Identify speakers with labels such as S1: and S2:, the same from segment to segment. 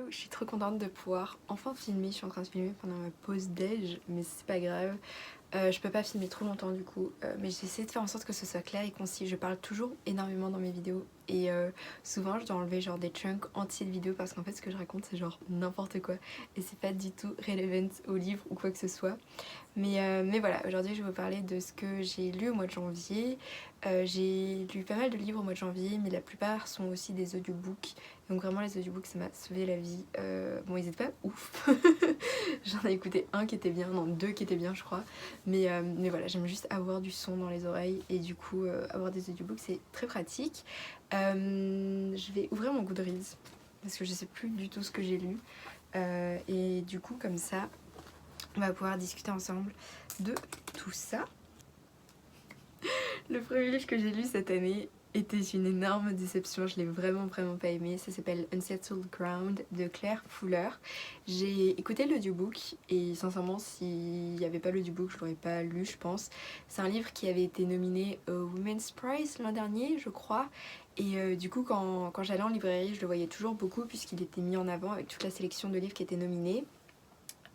S1: je suis trop contente de pouvoir enfin filmer. Je suis en train de filmer pendant ma pause déj, mais c'est pas grave. Je peux pas filmer trop longtemps du coup, mais j'essaie de faire en sorte que ce soit clair et concis. Je parle toujours énormément dans mes vidéos et souvent je dois enlever genre des chunks entiers de vidéos parce qu'en fait ce que je raconte c'est genre n'importe quoi et c'est pas du tout relevant au livre ou quoi que ce soit. Mais voilà, aujourd'hui je vais vous parler de ce que j'ai lu au mois de janvier. J'ai lu pas mal de livres au mois de janvier, mais la plupart sont aussi des audiobooks. Donc vraiment les audiobooks ça m'a sauvé la vie. Bon ils étaient pas ouf. J'en ai écouté un qui était bien, non deux qui étaient bien je crois. Mais voilà, j'aime juste avoir du son dans les oreilles et du coup avoir des audiobooks c'est très pratique. Je vais ouvrir mon Goodreads parce que je sais plus du tout ce que j'ai lu. Et du coup comme ça on va pouvoir discuter ensemble de tout ça. Le premier livre que j'ai lu cette année était une énorme déception, je l'ai vraiment pas aimé. Ça s'appelle Unsettled Ground de Claire Fuller. J'ai écouté l'audiobook et sincèrement s'il n'y avait pas l'audiobook je l'aurais pas lu je pense. C'est un livre qui avait été nominé au Women's Prize l'an dernier je crois. Et du coup quand j'allais en librairie je le voyais toujours beaucoup puisqu'il était mis en avant avec toute la sélection de livres qui étaient nominés.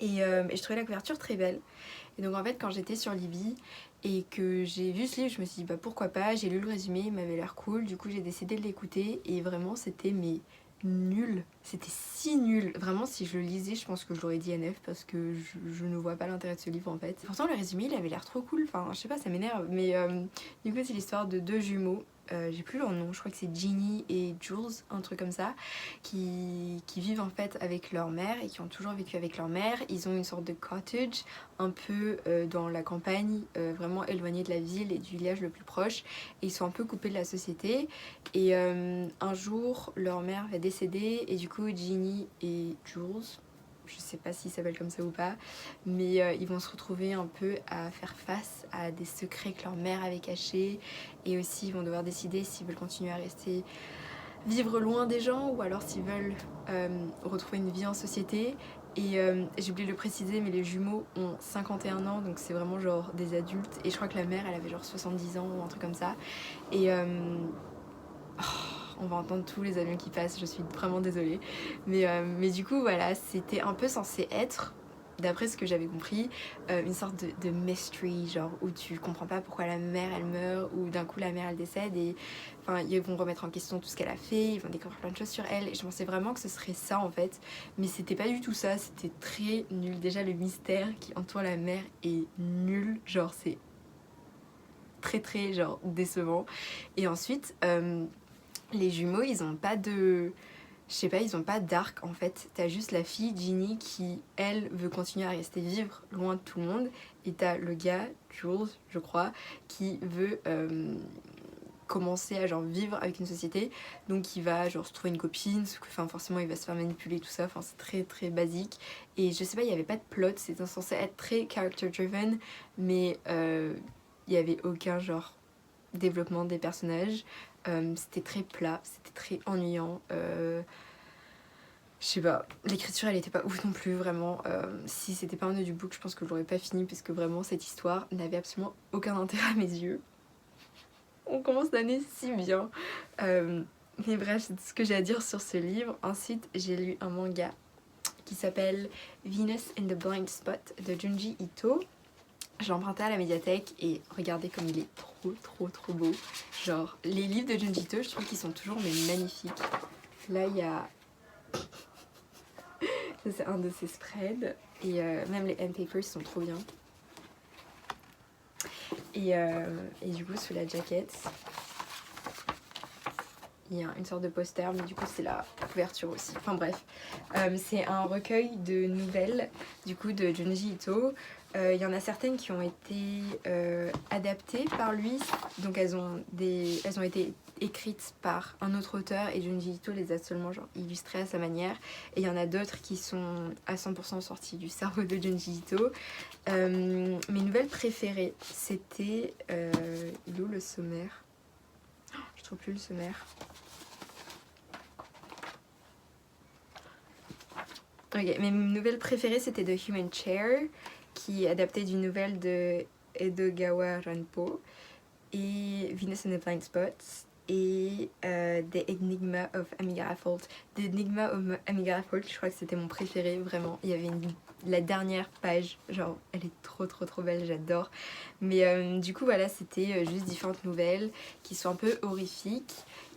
S1: Et je trouvais la couverture très belle. Et donc en fait quand j'étais sur Libby et que j'ai vu ce livre, je me suis dit bah pourquoi pas, j'ai lu le résumé, il m'avait l'air cool, du coup j'ai décidé de l'écouter et vraiment c'était mais nul, c'était si nul. Vraiment si je le lisais je pense que je l'aurais dit NF parce que je ne vois pas l'intérêt de ce livre en fait. Pourtant le résumé il avait l'air trop cool, enfin je sais pas ça m'énerve mais du coup c'est l'histoire de deux jumeaux. J'ai plus leur nom, je crois que c'est Ginny et Jules, un truc comme ça, qui vivent en fait avec leur mère et qui ont toujours vécu avec leur mère. Ils ont une sorte de cottage un peu dans la campagne, vraiment éloigné de la ville et du village le plus proche. Et ils sont un peu coupés de la société. Et un jour, leur mère va décéder et du coup, Ginny et Jules, je sais pas s'ils s'appellent comme ça ou pas, mais ils vont se retrouver un peu à faire face à des secrets que leur mère avait cachés. Et aussi, ils vont devoir décider s'ils veulent continuer à rester vivre loin des gens ou alors s'ils veulent retrouver une vie en société. Et j'ai oublié de le préciser mais les jumeaux ont 51 ans donc c'est vraiment genre des adultes et je crois que la mère elle avait genre 70 ans ou un truc comme ça. Et on va entendre tous les avions qui passent, je suis vraiment désolée. Mais du coup voilà, c'était un peu censé être, d'après ce que j'avais compris, une sorte de mystery, genre où tu comprends pas pourquoi la mère elle meurt ou d'un coup la mère elle décède et enfin ils vont remettre en question tout ce qu'elle a fait, ils vont découvrir plein de choses sur elle et je pensais vraiment que ce serait ça en fait, mais c'était pas du tout ça, c'était très nul. Déjà le mystère qui entoure la mère est nul, genre c'est très genre décevant. Et ensuite les jumeaux ils ont pas de, je sais pas, ils ont pas d'arc en fait. T'as juste la fille Ginny qui, elle, veut continuer à rester vivre loin de tout le monde. Et t'as le gars, Jules, je crois, qui veut commencer à genre vivre avec une société. Donc il va genre se trouver une copine, enfin forcément il va se faire manipuler tout ça. Enfin c'est très basique. Et je sais pas, il y avait pas de plot, c'était censé être très character driven, mais il y avait aucun genre développement des personnages. C'était très plat, c'était très ennuyant. Je sais pas, l'écriture elle était pas ouf non plus vraiment. Si c'était pas un audiobook je pense que je l'aurais pas fini parce que vraiment cette histoire n'avait absolument aucun intérêt à mes yeux. On commence l'année si bien. Mais bref, c'est tout ce que j'ai à dire sur ce livre. Ensuite j'ai lu un manga qui s'appelle Venus in the Blind Spot de Junji Ito. Je l'ai emprunté à la médiathèque et regardez comme il est trop beau. Genre les livres de Junji Ito je trouve qu'ils sont toujours mais magnifiques. Là il y a... Ça c'est un de ses spreads et même les end papers sont trop bien. Et du coup sous la jaquette il y a une sorte de poster mais du coup c'est la couverture aussi. Enfin bref, c'est un recueil de nouvelles du coup de Junji Ito. Il y en a certaines qui ont été adaptées par lui, donc elles ont été écrites par un autre auteur et Junji Ito les a seulement genre illustrées à sa manière. Et il y en a d'autres qui sont à 100% sorties du cerveau de Junji Ito. Mes nouvelles préférées, c'était... il est où le sommaire? Je trouve plus le sommaire. Ok, mes nouvelles préférées c'était The Human Chair, qui est adapté d'une nouvelle de Edogawa Ranpo, et Venus in the Blind Spot. et The Enigma of Amira Fault. The Enigma of Amira Fault, je crois que c'était mon préféré, vraiment. Il y avait la dernière page, genre elle est trop belle, j'adore. Mais du coup voilà, c'était juste différentes nouvelles qui sont un peu horrifiques.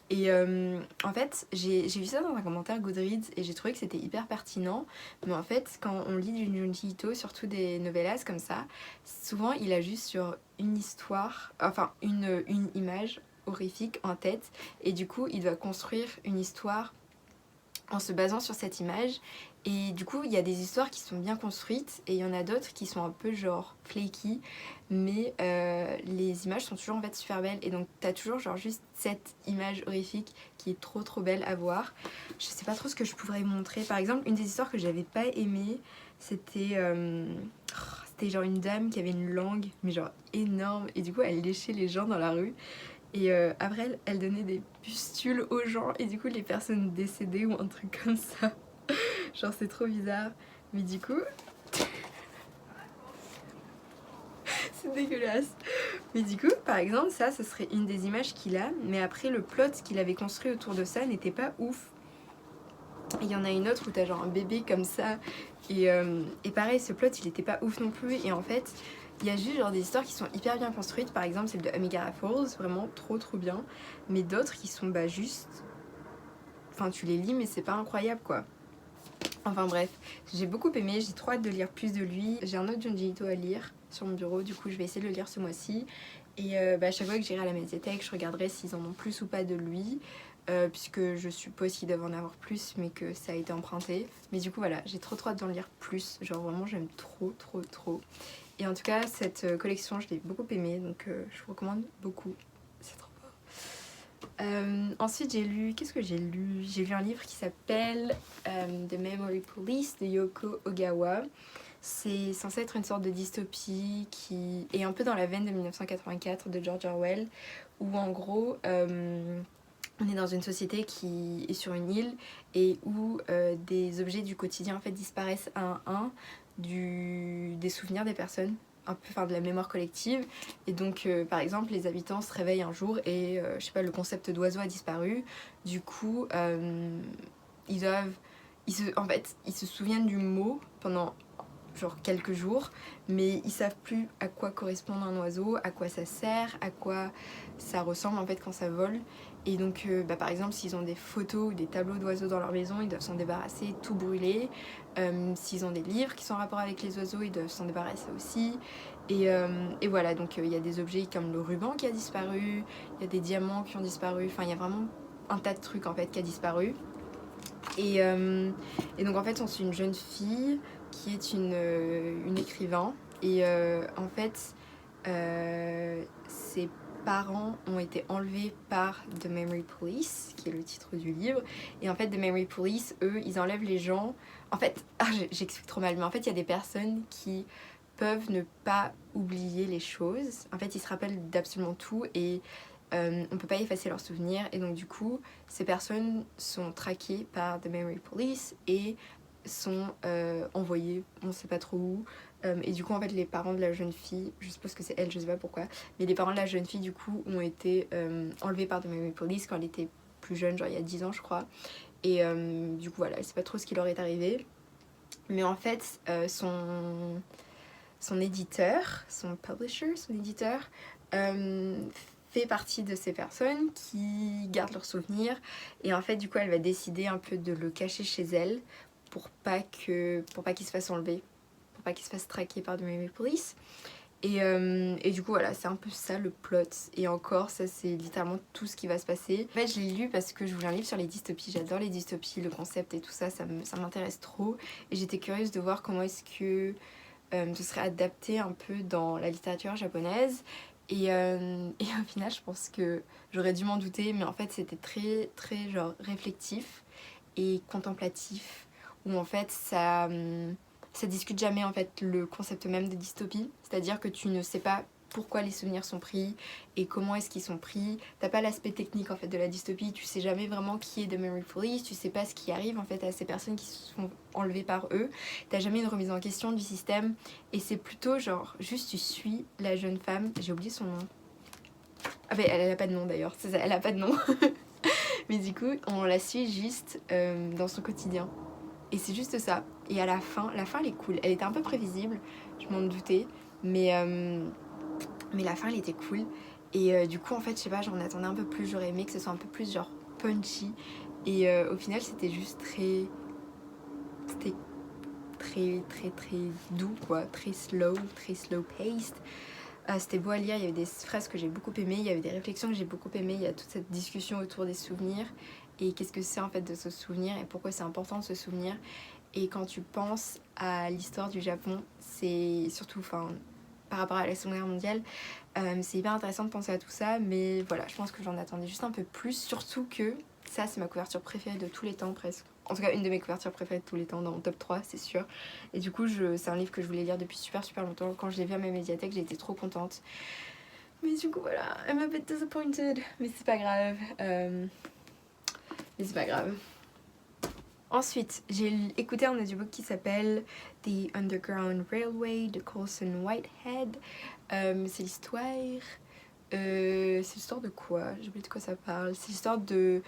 S1: Et en fait, j'ai vu ça dans un commentaire Goodreads et j'ai trouvé que c'était hyper pertinent. Mais en fait, quand on lit du Junji Ito, surtout des novellas comme ça, souvent il a juste sur une histoire, enfin une image horrifique en tête. Et du coup, il doit construire une histoire en se basant sur cette image. Et du coup, il y a des histoires qui sont bien construites et il y en a d'autres qui sont un peu genre flaky, mais les images sont toujours en fait super belles. Et donc, t'as toujours genre juste cette image horrifique qui est trop belle à voir. Je sais pas trop ce que je pourrais montrer. Par exemple, une des histoires que j'avais pas aimé, c'était c'était genre une dame qui avait une langue, mais genre énorme. Et du coup, elle léchait les gens dans la rue. Et après, elle donnait des pustules aux gens et du coup, les personnes décédaient ou un truc comme ça. Genre, c'est trop bizarre. Mais du coup, c'est dégueulasse. Mais du coup, par exemple, ça serait une des images qu'il a. Mais après, le plot qu'il avait construit autour de ça n'était pas ouf. Et il y en a une autre où t'as genre un bébé comme ça. Et pareil, ce plot, il était pas ouf non plus. Et en fait, il y a juste genre des histoires qui sont hyper bien construites. Par exemple, celle de Amigara Falls, vraiment trop bien. Mais d'autres qui sont bah juste... Enfin, tu les lis, mais c'est pas incroyable, quoi. Enfin bref, j'ai beaucoup aimé, j'ai trop hâte de lire plus de lui. J'ai un autre Junji Ito à lire sur mon bureau, du coup je vais essayer de le lire ce mois-ci. Et à chaque fois que j'irai à la médiathèque, je regarderai s'ils en ont plus ou pas de lui. Puisque je suppose qu'ils doivent en avoir plus, mais que ça a été emprunté. Mais du coup voilà, j'ai trop hâte d'en lire plus. Genre vraiment j'aime trop. Et en tout cas, cette collection, je l'ai beaucoup aimée, donc je vous recommande beaucoup. C'est trop beau. Ensuite, j'ai lu... Qu'est-ce que j'ai lu? J'ai lu un livre qui s'appelle The Memory Police de Yoko Ogawa. C'est censé être une sorte de dystopie qui est un peu dans la veine de 1984 de George Orwell, où en gros... on est dans une société qui est sur une île et où des objets du quotidien en fait disparaissent un à un des souvenirs des personnes, un peu enfin de la mémoire collective. Et donc par exemple les habitants se réveillent un jour et je sais pas, le concept d'oiseau a disparu. Du coup en fait ils se souviennent du mot pendant genre quelques jours, mais ils savent plus à quoi correspond un oiseau, à quoi ça sert, à quoi ça ressemble en fait quand ça vole. Et donc par exemple s'ils ont des photos ou des tableaux d'oiseaux dans leur maison, ils doivent s'en débarrasser, tout brûler. S'ils ont des livres qui sont en rapport avec les oiseaux, ils doivent s'en débarrasser aussi. Et voilà, donc il y a des objets comme le ruban qui a disparu, il y a des diamants qui ont disparu, enfin il y a vraiment un tas de trucs en fait qui a disparu. Et donc en fait on suit une jeune fille qui est une écrivain et en fait ses parents ont été enlevés par The Memory Police, qui est le titre du livre. Et en fait The Memory Police, eux, ils enlèvent les gens. En fait, j'explique trop mal, mais en fait il y a des personnes qui peuvent ne pas oublier les choses. En fait ils se rappellent d'absolument tout et on peut pas effacer leurs souvenirs. Et donc du coup ces personnes sont traquées par The Memory Police et sont envoyées on sait pas trop où. Et du coup en fait les parents de la jeune fille, je suppose que c'est elle, je sais pas pourquoi, mais les parents de la jeune fille du coup ont été enlevés par The Memory Police quand elle était plus jeune, genre il y a 10 ans je crois. Et du coup voilà, elle sait pas trop ce qui leur est arrivé. Mais en fait son éditeur, son publisher, son éditeur fait partie de ces personnes qui gardent leurs souvenirs. Et en fait du coup elle va décider un peu de le cacher chez elle pour pas qu'il se fasse enlever, pour pas qu'il se fasse traquer par The Memory Police. Et du coup voilà, c'est un peu ça le plot. Et encore, ça c'est littéralement tout ce qui va se passer. En fait je l'ai lu parce que je voulais un livre sur les dystopies. J'adore les dystopies, le concept et tout ça, ça m'intéresse trop. Et j'étais curieuse de voir comment est-ce que ce serait adapté un peu dans la littérature japonaise. Et au final je pense que j'aurais dû m'en douter, mais en fait c'était très genre réflectif et contemplatif, où en fait ça discute jamais en fait le concept même de dystopie, c'est-à-dire que tu ne sais pas pourquoi les souvenirs sont pris et comment est-ce qu'ils sont pris. T'as pas l'aspect technique en fait de la dystopie, tu sais jamais vraiment qui est The Memory Police, tu sais pas ce qui arrive en fait à ces personnes qui se sont enlevées par eux. T'as jamais une remise en question du système et c'est plutôt genre juste tu suis la jeune femme, j'ai oublié son nom. Ah bah elle a pas de nom d'ailleurs, c'est ça, elle a pas de nom. Mais du coup, on la suit juste dans son quotidien. Et c'est juste ça. Et à la fin elle est cool. Elle était un peu prévisible, je m'en doutais. Mais la fin, elle était cool. Et du coup, en fait, je sais pas, j'en attendais un peu plus. J'aurais aimé que ce soit un peu plus genre punchy. Et au final, c'était juste très... C'était très doux, quoi. Très slow paced. C'était beau à lire, il y avait des phrases que j'ai beaucoup aimées, il y avait des réflexions que j'ai beaucoup aimées, il y a toute cette discussion autour des souvenirs et qu'est-ce que c'est en fait de se souvenir et pourquoi c'est important de se souvenir. Et quand tu penses à l'histoire du Japon, c'est surtout par rapport à la Seconde Guerre mondiale, c'est hyper intéressant de penser à tout ça, mais voilà, je pense que j'en attendais juste un peu plus, surtout que ça c'est ma couverture préférée de tous les temps presque. En tout cas une de mes couvertures préférées de tous les temps, dans mon top 3 c'est sûr. Et du coup c'est un livre que je voulais lire depuis super longtemps. Quand je l'ai vu à ma médiathèque j'ai été trop contente. Mais du coup voilà, I'm a bit disappointed, mais c'est pas grave. Mais c'est pas grave. Ensuite, j'ai écouté un audiobook qui s'appelle The Underground Railway de Colson Whitehead. C'est l'histoire... c'est l'histoire de quoi? J'ai oublié de quoi ça parle. C'est l'histoire de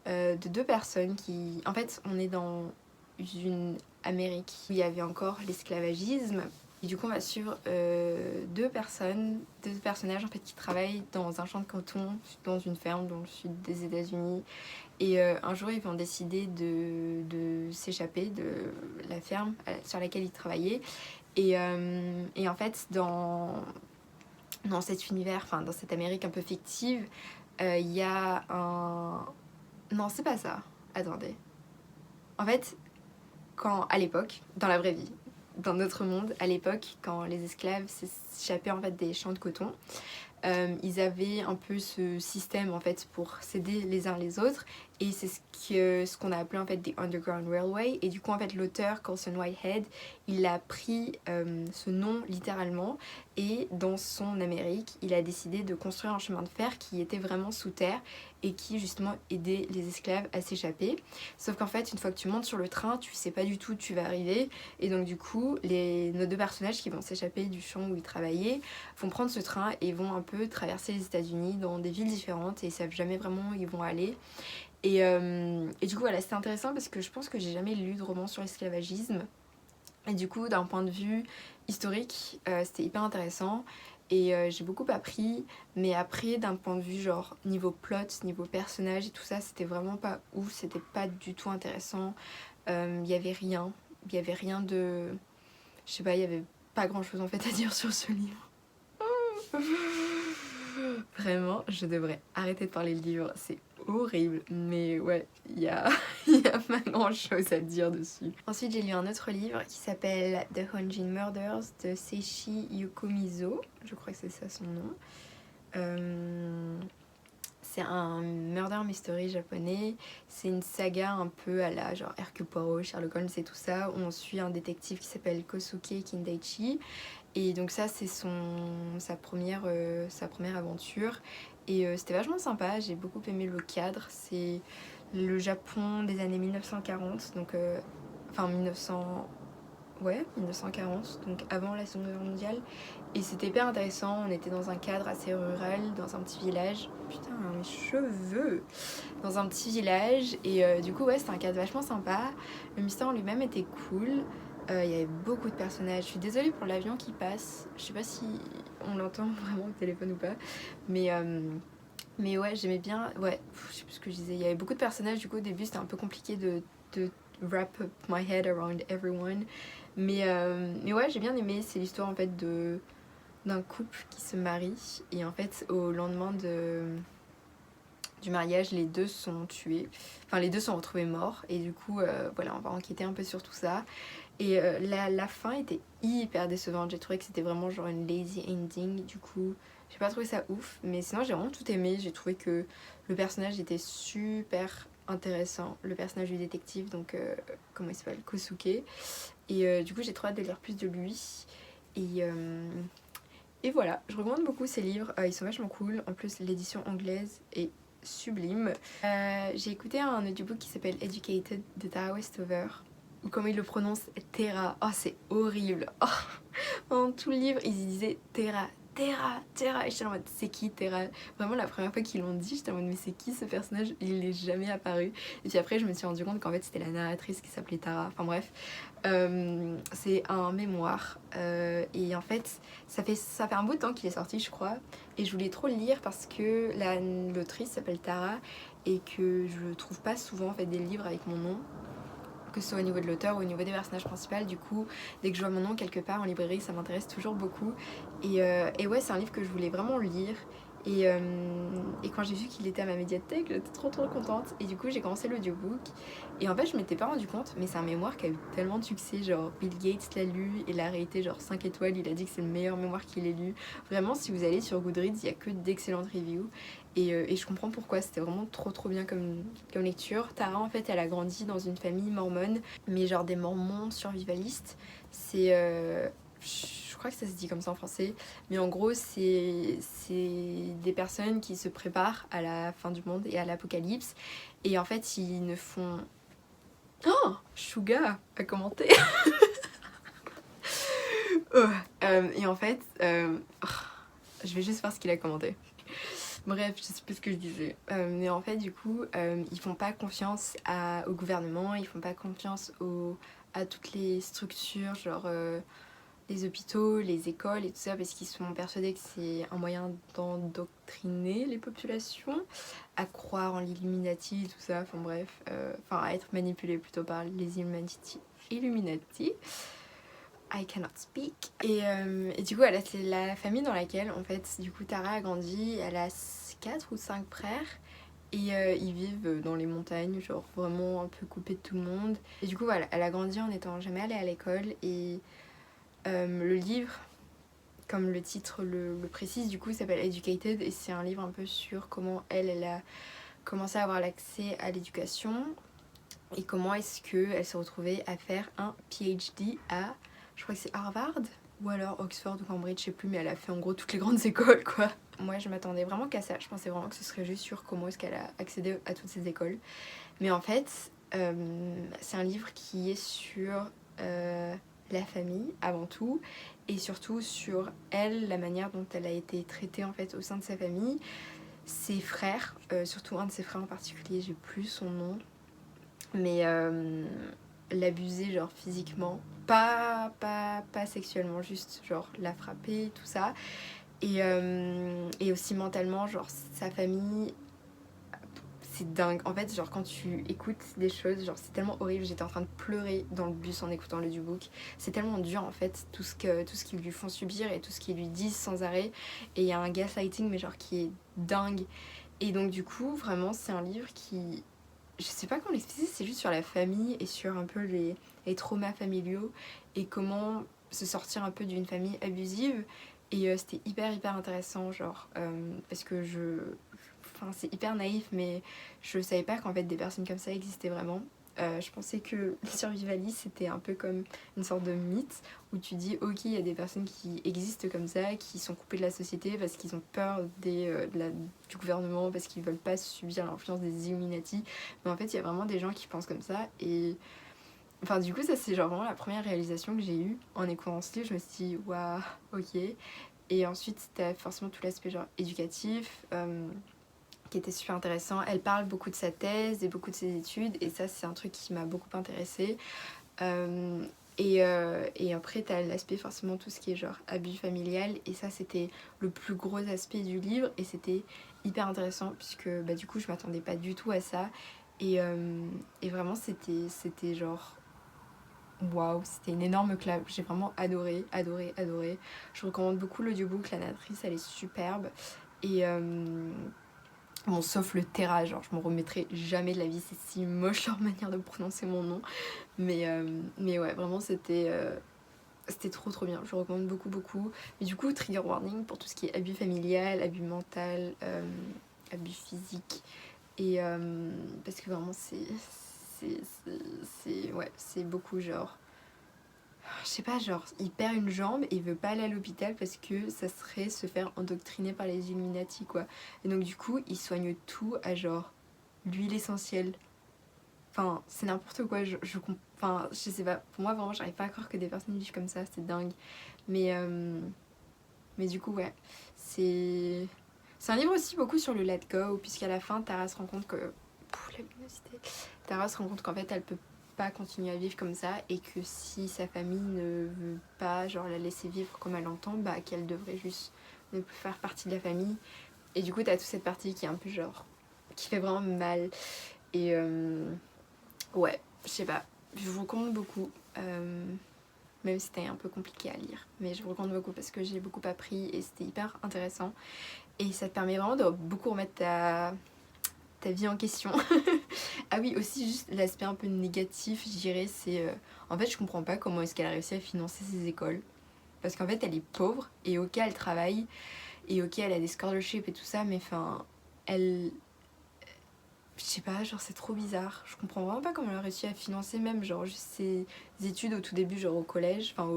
S1: deux personnes qui... En fait, on est dans une Amérique où il y avait encore l'esclavagisme. Et du coup, on va suivre deux personnages en fait, qui travaillent dans un champ de coton, dans une ferme dans le sud des États-Unis. Et un jour, ils vont décider de s'échapper de la ferme sur laquelle ils travaillaient. Et en fait, dans cet univers, enfin dans cette Amérique un peu fictive, il y a un... Non, c'est pas ça. Attendez. En fait, à l'époque, dans la vraie vie, dans notre monde, à l'époque, quand les esclaves s'échappaient en fait des champs de coton, ils avaient un peu ce système en fait pour s'aider les uns les autres et c'est ce qu'on a appelé en fait des Underground Railway et du coup en fait l'auteur Colson Whitehead il a pris ce nom littéralement et dans son Amérique il a décidé de construire un chemin de fer qui était vraiment sous terre et qui justement aidait les esclaves à s'échapper, sauf qu'en fait une fois que tu montes sur le train tu sais pas du tout où tu vas arriver et donc du coup nos deux personnages qui vont s'échapper du champ où ils travaillaient vont prendre ce train et vont un peu traverser les États-Unis dans des villes différentes et ils savent jamais vraiment où ils vont aller. Et du coup, voilà, c'était intéressant parce que je pense que j'ai jamais lu de roman sur l'esclavagisme. Et du coup, d'un point de vue historique, c'était hyper intéressant. Et j'ai beaucoup appris. Mais après, d'un point de vue genre niveau plot, niveau personnage et tout ça, c'était vraiment pas ouf. C'était pas du tout intéressant. Il y avait rien. Il y avait rien de... Je sais pas, il y avait pas grand chose en fait à dire sur ce livre. Vraiment, je devrais arrêter de parler de livre, c'est horrible, mais ouais, il y a, y a pas grand chose à dire dessus. Ensuite, j'ai lu un autre livre qui s'appelle The Honjin Murders de Seishi Yukumizo, je crois que c'est ça son nom. C'est un murder mystery japonais, c'est une saga un peu à la genre Hercule Poirot, Sherlock Holmes et tout ça, où on suit un détective qui s'appelle Kosuke Kindaichi. Et donc ça c'est sa première aventure et c'était vachement sympa, j'ai beaucoup aimé le cadre, c'est le Japon des années 1940, donc enfin 1940, donc avant la Seconde Guerre mondiale. Et c'était hyper intéressant, on était dans un cadre assez rural, dans un petit village. Putain, mes cheveux! Dans un petit village, et du coup, ouais, c'était un cadre vachement sympa. Le mystère en lui-même était cool. Il y avait beaucoup de personnages. Je suis désolée pour l'avion qui passe. Je sais pas si on l'entend vraiment au téléphone ou pas. Mais ouais, j'aimais bien. Ouais, je sais plus ce que je disais. Il y avait beaucoup de personnages, du coup, au début, c'était un peu compliqué de wrap up my head around everyone. Mais ouais, j'ai bien aimé. C'est l'histoire en fait d'un couple qui se marie. Et en fait, au lendemain du mariage, les deux sont tués. Enfin, les deux sont retrouvés morts. Et du coup, voilà, on va enquêter un peu sur tout ça. Et la fin était hyper décevante. J'ai trouvé que c'était vraiment genre une lazy ending. Du coup, j'ai pas trouvé ça ouf. Mais sinon, j'ai vraiment tout aimé. J'ai trouvé que le personnage était super intéressant. Le personnage du détective, donc comment il s'appelle, Kosuke. Et du coup, j'ai trop hâte de lire plus de lui. Et voilà, je recommande beaucoup ces livres. Ils sont vachement cool. En plus, l'édition anglaise est sublime. J'ai écouté un audiobook qui s'appelle Educated de Tara Westover. Ou comme il le prononce, Terra. Oh, c'est horrible. Oh, dans tout le livre, ils disaient Terra, Terra, et j'étais en mode c'est qui Terra? Vraiment la première fois qu'ils l'ont dit, j'étais en mode mais c'est qui ce personnage? Il n'est jamais apparu. Et puis après je me suis rendu compte qu'en fait c'était la narratrice qui s'appelait Tara, enfin bref. C'est un mémoire et en fait ça fait un bout de temps qu'il est sorti je crois, et je voulais trop le lire parce que l'autrice s'appelle Tara et que je trouve pas souvent en fait des livres avec mon nom, que ce soit au niveau de l'auteur ou au niveau des personnages principaux. Du coup, dès que je vois mon nom quelque part en librairie, ça m'intéresse toujours beaucoup. Et ouais, c'est un livre que je voulais vraiment lire. Et quand j'ai vu qu'il était à ma médiathèque, j'étais trop contente. Et du coup, j'ai commencé l'audiobook. Et en fait, je m'étais pas rendu compte, mais c'est un mémoire qui a eu tellement de succès. Genre, Bill Gates l'a lu et l'a raté genre 5 étoiles. Il a dit que c'est le meilleur mémoire qu'il ait lu. Vraiment, si vous allez sur Goodreads, il y a que d'excellentes reviews. Et je comprends pourquoi, c'était vraiment trop bien comme lecture. Tara, en fait, elle a grandi dans une famille mormone, mais genre des mormons survivalistes. C'est... je crois que ça se dit comme ça en français, mais en gros c'est des personnes qui se préparent à la fin du monde et à l'apocalypse, et en fait ils ne font... Oh, Shuga a commenté. Et en fait je vais juste voir ce qu'il a commenté. Bref, je sais plus ce que je disais. Mais en fait, du coup, ils font pas confiance au gouvernement, ils font pas confiance à toutes les structures, genre les hôpitaux, les écoles et tout ça, parce qu'ils sont persuadés que c'est un moyen d'endoctriner les populations, à croire en l'Illuminati, tout ça, enfin bref, à être manipulés plutôt par les Illuminati. I cannot speak. Et du coup, c'est la famille dans laquelle, en fait, du coup, Tara a grandi. Elle a 4 ou 5 frères. Et ils vivent dans les montagnes, genre vraiment un peu coupés de tout le monde. Et du coup, voilà, elle a grandi en n'étant jamais allée à l'école. Et le livre, comme le titre le précise, du coup, s'appelle Educated. Et c'est un livre un peu sur comment elle a commencé à avoir l'accès à l'éducation. Et comment est-ce qu'elle s'est retrouvée à faire un PhD à... Je crois que c'est Harvard ou alors Oxford ou Cambridge, je sais plus, mais elle a fait en gros toutes les grandes écoles quoi. Moi je m'attendais vraiment qu'à ça, je pensais vraiment que ce serait juste sur comment est-ce qu'elle a accédé à toutes ces écoles. Mais en fait, c'est un livre qui est sur la famille avant tout, et surtout sur elle, la manière dont elle a été traitée en fait au sein de sa famille. Ses frères, surtout un de ses frères en particulier, j'ai plus son nom, mais l'abuser genre physiquement, pas sexuellement, juste genre la frapper, tout ça, et aussi mentalement, genre sa famille, c'est dingue en fait. Genre quand tu écoutes des choses, genre c'est tellement horrible, j'étais en train de pleurer dans le bus en écoutant l'audiobook. C'est tellement dur en fait, tout ce qu'ils lui font subir et tout ce qu'ils lui disent sans arrêt, et il y a un gaslighting mais genre qui est dingue. Et donc du coup vraiment c'est un livre qui, je sais pas comment l'expliquer, c'est juste sur la famille et sur un peu les traumas familiaux et comment se sortir un peu d'une famille abusive. Et c'était hyper intéressant, genre, parce que c'est hyper naïf, mais je savais pas qu'en fait des personnes comme ça existaient vraiment. Je pensais que les survivalistes c'était un peu comme une sorte de mythe où tu dis ok, il y a des personnes qui existent comme ça, qui sont coupées de la société parce qu'ils ont peur du gouvernement, parce qu'ils veulent pas subir l'influence des Illuminati, mais en fait il y a vraiment des gens qui pensent comme ça. Et enfin du coup ça c'est genre vraiment la première réalisation que j'ai eue en écoutant ce livre. Je me suis dit waouh, ok. Et ensuite t'as forcément tout l'aspect genre éducatif, qui était super intéressant. Elle parle beaucoup de sa thèse et beaucoup de ses études, et ça c'est un truc qui m'a beaucoup intéressée. Et après t'as l'aspect forcément tout ce qui est genre abus familial, et ça c'était le plus gros aspect du livre, et c'était hyper intéressant puisque bah, du coup je m'attendais pas du tout à ça. Et vraiment c'était genre waouh, c'était une énorme claque. J'ai vraiment adoré. Je recommande beaucoup l'audiobook, la narratrice elle est superbe. Et bon, sauf le Terra, genre je m'en remettrai jamais de la vie, c'est si moche leur manière de prononcer mon nom. Mais ouais, vraiment c'était trop bien, je recommande beaucoup. Mais du coup, trigger warning pour tout ce qui est abus familial, abus mental, abus physique. Et parce que vraiment ouais, c'est beaucoup genre... Je sais pas, genre il perd une jambe et il veut pas aller à l'hôpital parce que ça serait se faire endoctriner par les Illuminati quoi. Et donc du coup il soigne tout à genre l'huile essentielle. Enfin c'est n'importe quoi, enfin je sais pas, pour moi vraiment j'arrive pas à croire que des personnes vivent comme ça, c'est dingue. Mais Mais du coup, ouais, c'est un livre aussi beaucoup sur le let go, puisqu'à la fin, Tara se rend compte que... la luminosité. Tara se rend compte qu'en fait, elle peut pas continuer à vivre comme ça, et que si sa famille ne veut pas genre la laisser vivre comme elle l'entend, bah qu'elle devrait juste ne plus faire partie de la famille. Et du coup, t'as toute cette partie qui est un peu genre... qui fait vraiment mal. Et ouais, je sais pas, je vous recommande beaucoup. Même si c'était un peu compliqué à lire. Mais je vous recommande beaucoup parce que j'ai beaucoup appris et c'était hyper intéressant. Et ça te permet vraiment de beaucoup remettre ta vie en question. Ah oui, aussi juste l'aspect un peu négatif, je dirais, c'est... en fait, je comprends pas comment est-ce qu'elle a réussi à financer ses écoles. Parce qu'en fait, elle est pauvre et ok, elle travaille. Et ok, elle a des scholarships et tout ça, mais enfin, elle... Je sais pas, genre c'est trop bizarre. Je comprends vraiment pas comment elle a réussi à financer même genre juste ses études au tout début, genre au collège, enfin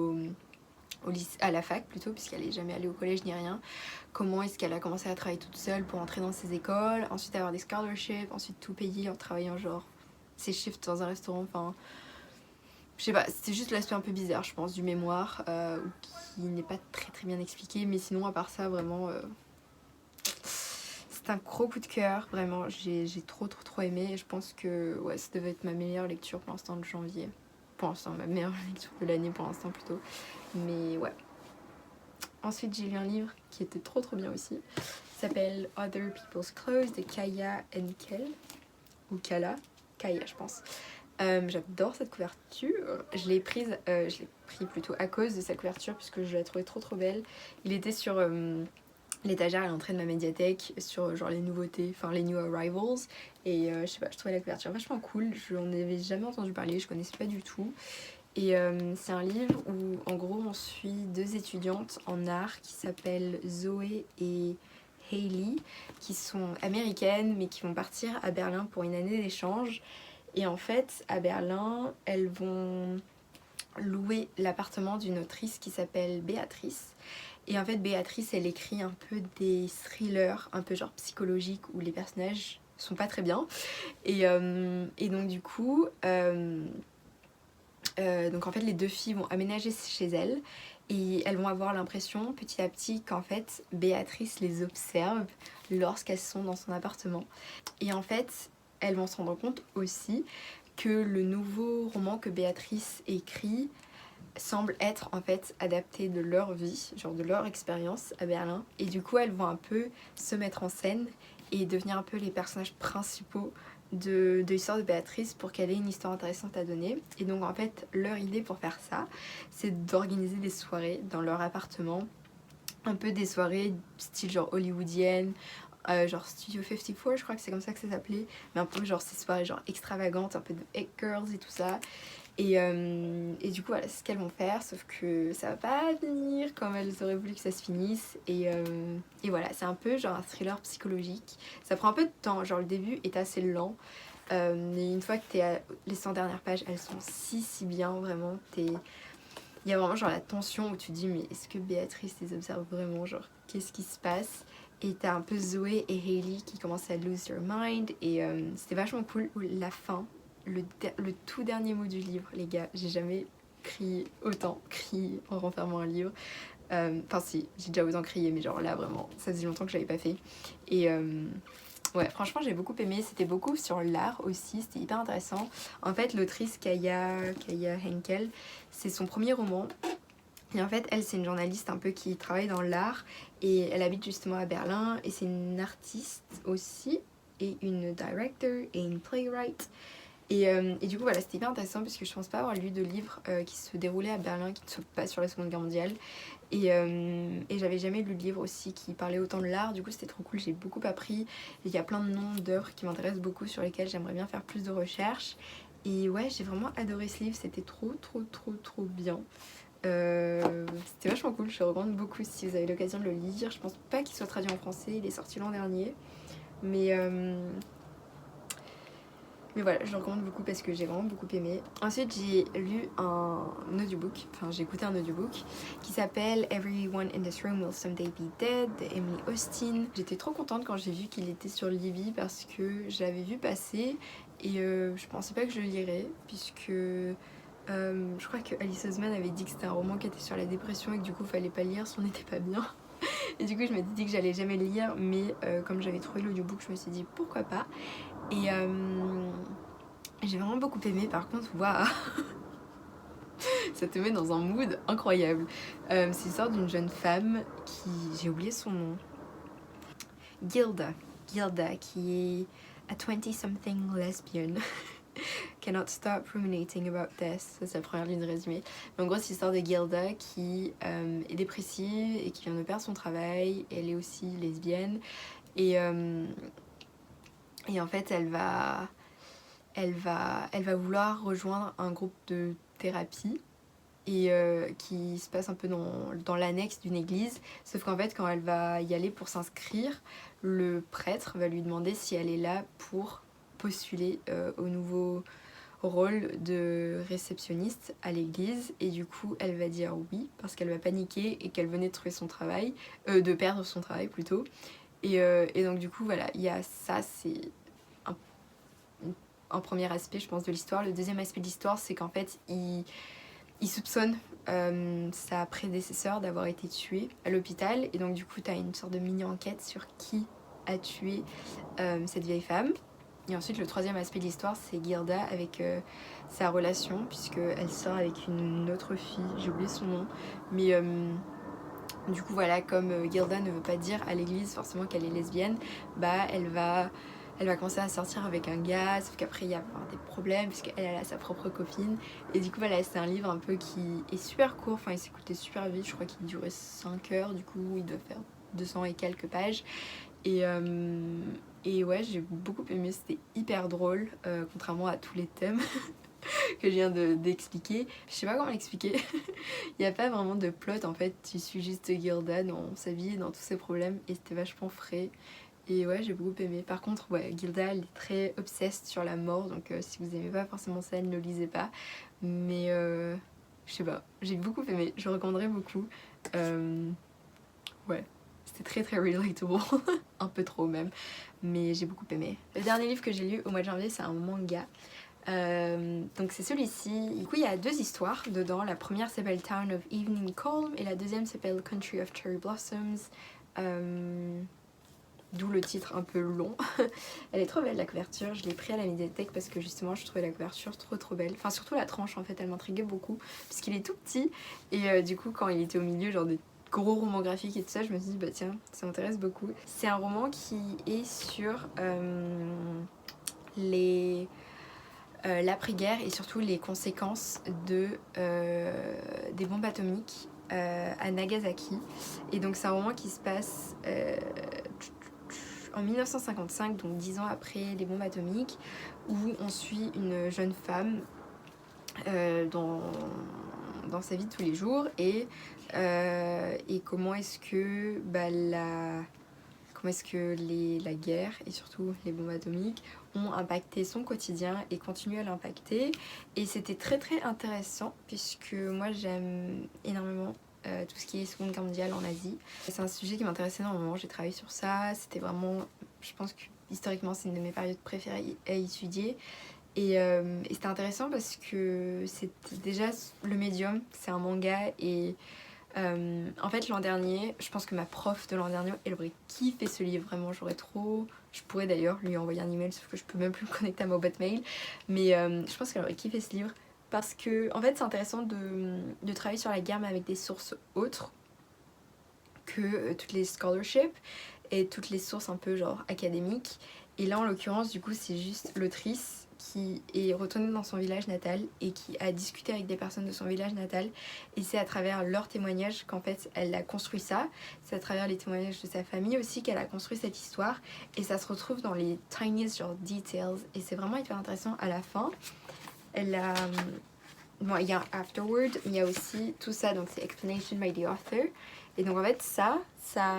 S1: au lycée, à la fac plutôt, puisqu'elle est jamais allée au collège ni rien. Comment est-ce qu'elle a commencé à travailler toute seule pour entrer dans ses écoles, ensuite avoir des scholarships, ensuite tout payer en travaillant genre ses shifts dans un restaurant, enfin... Je sais pas, c'était juste l'aspect un peu bizarre, je pense, du mémoire, qui n'est pas très très bien expliqué, mais sinon à part ça, vraiment... c'est un gros coup de cœur, vraiment, j'ai trop aimé et je pense que ouais, ça devait être ma meilleure lecture pour l'instant de janvier. Pour l'instant, ma meilleure lecture de l'année pour l'instant plutôt. Mais ouais. Ensuite, j'ai lu un livre qui était trop bien aussi. Il s'appelle Other People's Clothes de Kaya Henkel. Ou Kala. Kaya, je pense. J'adore cette couverture. Je l'ai pris plutôt à cause de sa couverture puisque je la trouvais trop belle. Il était sur l'étagère à l'entrée de ma médiathèque sur genre les nouveautés, enfin les new arrivals. Et je sais pas, je trouvais la couverture vachement cool. Je n'en avais jamais entendu parler, je connaissais pas du tout. Et c'est un livre où en gros on suit deux étudiantes en art qui s'appellent Zoé et Hailey, qui sont américaines mais qui vont partir à Berlin pour une année d'échange. Et en fait à Berlin elles vont louer l'appartement d'une autrice qui s'appelle Béatrice. Et en fait Béatrice elle écrit un peu des thrillers un peu genre psychologiques où les personnages sont pas très bien. Et donc du coup... donc en fait les deux filles vont aménager chez elles et elles vont avoir l'impression petit à petit qu'en fait Béatrice les observe lorsqu'elles sont dans son appartement. Et en fait elles vont se rendre compte aussi que le nouveau roman que Béatrice écrit semble être en fait adapté de leur vie, genre de leur expérience à Berlin. Et du coup elles vont un peu se mettre en scène et devenir un peu les personnages principaux de l'histoire de Béatrice pour qu'elle ait une histoire intéressante à donner. Et donc en fait leur idée pour faire ça, c'est d'organiser des soirées dans leur appartement, un peu des soirées style genre hollywoodienne, genre Studio 54 je crois que c'est comme ça que ça s'appelait, mais un peu genre ces soirées genre extravagantes, un peu de Egg Girls et tout ça. Et du coup voilà, c'est ce qu'elles vont faire, sauf que ça va pas finir comme elles auraient voulu que ça se finisse. Et voilà, c'est un peu genre un thriller psychologique. Ça prend un peu de temps, genre le début est assez lent. Mais une fois que t'es à les 100 dernières pages, elles sont si bien, vraiment. Il y a vraiment genre la tension où tu te dis mais est-ce que Béatrice les observe vraiment, genre qu'est-ce qui se passe? Et t'as un peu Zoé et Hailey qui commencent à lose their mind. Et c'était vachement cool. La fin, le tout dernier mot du livre, les gars, j'ai jamais crié en renfermant un livre. Enfin si, j'ai déjà autant crié, mais genre là vraiment, ça faisait longtemps que je l'avais pas fait. Et ouais, franchement j'ai beaucoup aimé, c'était beaucoup sur l'art aussi, c'était hyper intéressant. En fait l'autrice Kaya Henkel, c'est son premier roman. Et en fait, elle, c'est une journaliste un peu qui travaille dans l'art et elle habite justement à Berlin et c'est une artiste aussi et une director et une playwright. Et du coup, voilà, c'était hyper intéressant parce que je pense pas avoir lu de livre qui se déroulait à Berlin, qui ne soit pas sur la Seconde Guerre mondiale. Et j'avais jamais lu de livre aussi qui parlait autant de l'art, du coup c'était trop cool, j'ai beaucoup appris. Il y a plein de noms d'œuvres qui m'intéressent beaucoup, sur lesquelles j'aimerais bien faire plus de recherches. Et ouais, j'ai vraiment adoré ce livre, c'était trop bien. C'était vachement cool, je le recommande beaucoup si vous avez l'occasion de le lire. Je pense pas qu'il soit traduit en français, il est sorti l'an dernier. Mais voilà, je le recommande beaucoup parce que j'ai vraiment beaucoup aimé. Ensuite, j'ai lu un audiobook, enfin j'ai écouté un audiobook qui s'appelle Everyone in this room will someday be dead de Emily Austin. J'étais trop contente quand j'ai vu qu'il était sur Libby parce que je l'avais vu passer et je pensais pas que je le lirais puisque je crois que Alice Oseman avait dit que c'était un roman qui était sur la dépression et que du coup fallait pas le lire si on n'était pas bien. Et du coup je m'étais dit que j'allais jamais le lire, mais comme j'avais trouvé l'audiobook, je me suis dit pourquoi pas. Et j'ai vraiment beaucoup aimé. Par contre, waouh, ça te met dans un mood incroyable. C'est l'histoire d'une jeune femme qui... j'ai oublié son nom. Gilda, qui est a 20-something lesbian. Cannot stop ruminating about this. Ça, c'est la première ligne de résumé. Mais en gros, c'est l'histoire de Gilda qui est dépressive et qui vient de perdre son travail. Elle est aussi lesbienne. Et en fait, elle va vouloir rejoindre un groupe de thérapie et qui se passe un peu dans l'annexe d'une église. Sauf qu'en fait, quand elle va y aller pour s'inscrire, le prêtre va lui demander si elle est là pour postuler au nouveau rôle de réceptionniste à l'église. Et du coup, elle va dire oui parce qu'elle va paniquer et qu'elle venait de trouver son travail, de perdre son travail plutôt. Et donc du coup, voilà, il y a ça, c'est un premier aspect, je pense, de l'histoire. Le deuxième aspect de l'histoire, c'est qu'en fait, il soupçonne sa prédécesseur d'avoir été tuée à l'hôpital. Et donc, du coup, tu as une sorte de mini-enquête sur qui a tué cette vieille femme. Et ensuite, le troisième aspect de l'histoire, c'est Gilda avec sa relation, puisqu'elle sort avec une autre fille, j'ai oublié son nom. Mais du coup, voilà, comme Gilda ne veut pas dire à l'église forcément qu'elle est lesbienne, bah elle va commencer à sortir avec un gars, sauf qu'après il y a des problèmes puisqu'elle a sa propre copine. Et du coup voilà, c'est un livre un peu qui est super court, enfin il s'écoutait super vite, je crois qu'il durait 5 heures, du coup il doit faire 200 et quelques pages. Et ouais, j'ai beaucoup aimé, c'était hyper drôle, contrairement à tous les thèmes que je viens d'expliquer. Je sais pas comment l'expliquer. Il n'y a pas vraiment de plot en fait, tu suis juste Gilda dans sa vie, dans tous ses problèmes, et c'était vachement frais. Et ouais, j'ai beaucoup aimé. Par contre, ouais, Gilda, elle est très obsesse sur la mort, donc si vous aimez pas forcément ça, ne le lisez pas. Mais je sais pas, j'ai beaucoup aimé, je recommanderais beaucoup. Ouais, c'était très très relatable, un peu trop même, mais j'ai beaucoup aimé. Le dernier livre que j'ai lu au mois de janvier, c'est un manga. Donc c'est celui-ci. Du coup il y a 2 histoires dedans. La première s'appelle Town of Evening Calm et la deuxième s'appelle Country of Cherry Blossoms. D'où le titre un peu long. Elle est trop belle la couverture, je l'ai pris à la médiathèque parce que justement je trouvais la couverture trop belle. Enfin surtout la tranche en fait, elle m'intriguait beaucoup puisqu'il est tout petit et du coup quand il était au milieu genre des gros romans graphiques et tout ça, je me suis dit bah tiens, ça m'intéresse beaucoup. C'est un roman qui est sur l'après-guerre et surtout les conséquences des bombes atomiques à Nagasaki. Et donc c'est un roman qui se passe en 1955, donc 10 ans après les bombes atomiques, où on suit une jeune femme dans sa vie de tous les jours et comment est-ce que la guerre et surtout les bombes atomiques ont impacté son quotidien et continuent à l'impacter. Et c'était très intéressant puisque moi j'aime énormément tout ce qui est Seconde Guerre mondiale en Asie. C'est un sujet qui m'intéressait énormément, j'ai travaillé sur ça, c'était vraiment, je pense que historiquement c'est une de mes périodes préférées à étudier. Et c'était intéressant parce que c'était déjà le médium, c'est un manga et en fait l'an dernier, je pense que ma prof de l'an dernier, elle aurait kiffé ce livre, vraiment je pourrais d'ailleurs lui envoyer un email sauf que je peux même plus me connecter à ma boîte mail, mais je pense qu'elle aurait kiffé ce livre parce que en fait c'est intéressant de travailler sur la guerre mais avec des sources autres que toutes les scholarships et toutes les sources un peu genre académiques. Et là en l'occurrence du coup c'est juste l'autrice qui est retournée dans son village natal et qui a discuté avec des personnes de son village natal et c'est à travers leurs témoignages qu'en fait elle a construit ça, c'est à travers les témoignages de sa famille aussi qu'elle a construit cette histoire et ça se retrouve dans les tiniest genre details et c'est vraiment hyper intéressant. À la fin elle a bon, il y a un afterword, mais il y a aussi tout ça, donc c'est explanation by the author. Et donc en fait ça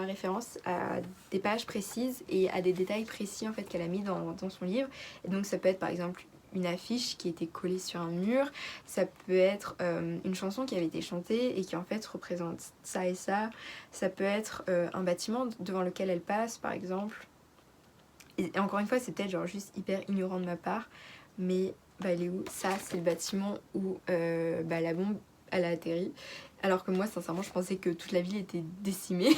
S1: référence à des pages précises et à des détails précis en fait qu'elle a mis dans son livre. Et donc ça peut être par exemple une affiche qui était collée sur un mur, ça peut être une chanson qui avait été chantée et qui en fait représente ça et ça. Ça peut être un bâtiment devant lequel elle passe par exemple. Et encore une fois c'est peut-être genre juste hyper ignorant de ma part, mais bah elle est où? Ça c'est le bâtiment où la bombe elle a atterri. Alors que moi sincèrement je pensais que toute la ville était décimée.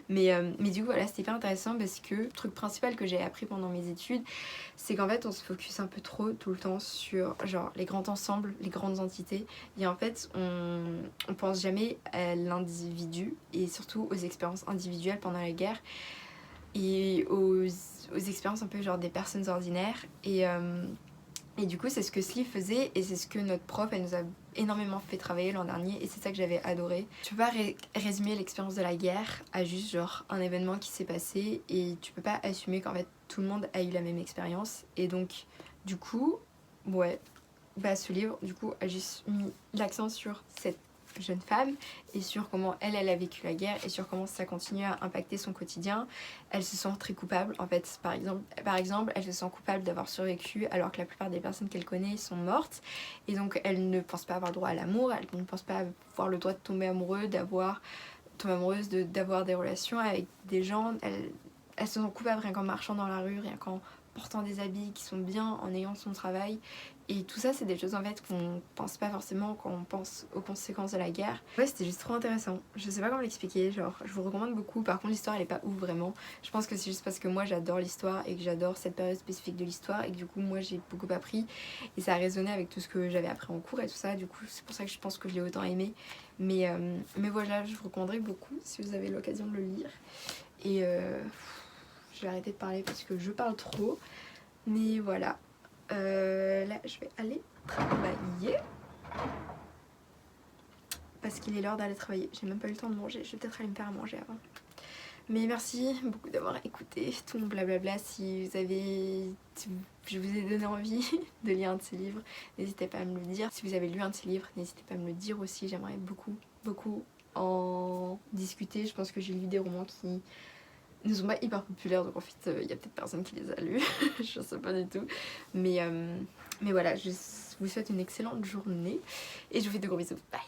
S1: mais du coup voilà, c'était hyper intéressant parce que le truc principal que j'ai appris pendant mes études, c'est qu'en fait on se focus un peu trop tout le temps sur genre les grands ensembles, les grandes entités, et en fait on pense jamais à l'individu et surtout aux expériences individuelles pendant la guerre et aux expériences un peu genre des personnes ordinaires. Et du coup c'est ce que Sli faisait et c'est ce que notre prof elle nous a énormément fait travailler l'an dernier, et c'est ça que j'avais adoré. Tu peux pas résumer l'expérience de la guerre à juste genre un événement qui s'est passé, et tu peux pas assumer qu'en fait tout le monde a eu la même expérience. Et donc du coup ouais, bah ce livre du coup a juste mis l'accent sur cette jeune femme et sur comment elle a vécu la guerre et sur comment ça continue à impacter son quotidien. Elle se sent très coupable en fait, par exemple elle se sent coupable d'avoir survécu alors que la plupart des personnes qu'elle connaît sont mortes, et donc elle ne pense pas avoir droit à l'amour, elle ne pense pas avoir le droit de tomber amoureuse, d'avoir des relations avec des gens. Elle se sent coupable rien qu'en marchant dans la rue, rien qu'en portant des habits qui sont bien, en ayant son travail. Et tout ça c'est des choses en fait qu'on pense pas forcément quand on pense aux conséquences de la guerre. Ouais, c'était juste trop intéressant, je sais pas comment l'expliquer, genre je vous recommande beaucoup. Par contre l'histoire elle est pas ouf vraiment, je pense que c'est juste parce que moi j'adore l'histoire et que j'adore cette période spécifique de l'histoire et que du coup moi j'ai beaucoup appris et ça a résonné avec tout ce que j'avais appris en cours et tout ça, du coup c'est pour ça que je pense que je l'ai autant aimé. Mais voilà, je vous recommanderais beaucoup si vous avez l'occasion de le lire. Et je vais arrêter de parler parce que je parle trop. Mais voilà. Là, je vais aller travailler. Parce qu'il est l'heure d'aller travailler. J'ai même pas eu le temps de manger. Je vais peut-être aller me faire à manger avant. Mais merci beaucoup d'avoir écouté tout mon blabla. Si je vous ai donné envie de lire un de ces livres, n'hésitez pas à me le dire. Si vous avez lu un de ces livres, n'hésitez pas à me le dire aussi. J'aimerais beaucoup en discuter. Je pense que j'ai lu des romans qui ne sont pas hyper populaires, donc en fait il y a peut-être personne qui les a lus. Je sais pas du tout. Mais voilà, je vous souhaite une excellente journée et je vous fais de gros bisous. Bye.